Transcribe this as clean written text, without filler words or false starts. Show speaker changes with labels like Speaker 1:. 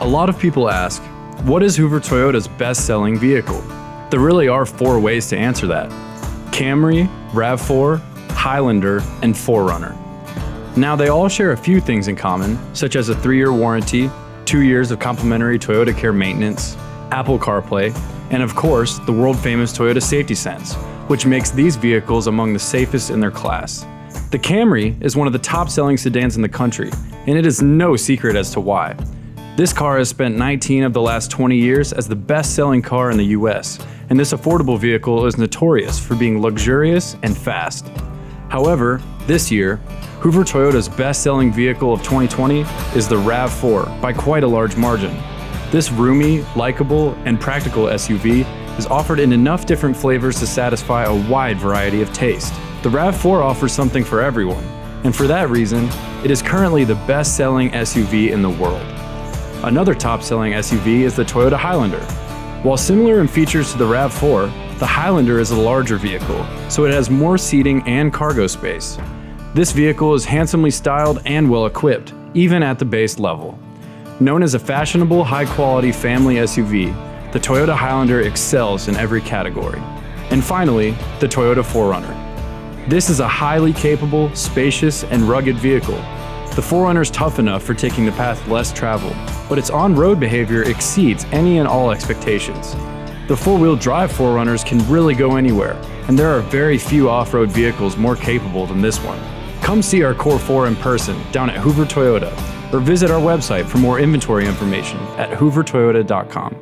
Speaker 1: A lot of people ask, what is Hoover Toyota's best-selling vehicle? There really are 4 ways to answer that: Camry, RAV4, Highlander, and 4Runner. Now they all share a few things in common, such as a 3-year warranty, 2 years of complimentary Toyota Care maintenance, Apple CarPlay, and of course, the world-famous Toyota Safety Sense, which makes these vehicles among the safest in their class. The Camry is one of the top-selling sedans in the country, and it is no secret as to why. This car has spent 19 of the last 20 years as the best-selling car in the US, and this affordable vehicle is notorious for being luxurious and fast. However, this year, Hoover Toyota's best-selling vehicle of 2020 is the RAV4 by quite a large margin. This roomy, likable, and practical SUV is offered in enough different flavors to satisfy a wide variety of taste. The RAV4 offers something for everyone, and for that reason, it is currently the best-selling SUV in the world. Another top-selling SUV is the Toyota Highlander. While similar in features to the RAV4, the Highlander is a larger vehicle, so it has more seating and cargo space. This vehicle is handsomely styled and well-equipped, even at the base level. Known as a fashionable, high-quality family SUV, the Toyota Highlander excels in every category. And finally, the Toyota 4Runner. This is a highly capable, spacious, and rugged vehicle. The 4Runner is tough enough for taking the path less traveled, but its on-road behavior exceeds any and all expectations. The 4-wheel drive 4Runners can really go anywhere, and there are very few off-road vehicles more capable than this one. Come see our Core 4 in person down at Hoover Toyota, or visit our website for more inventory information at hoovertoyota.com.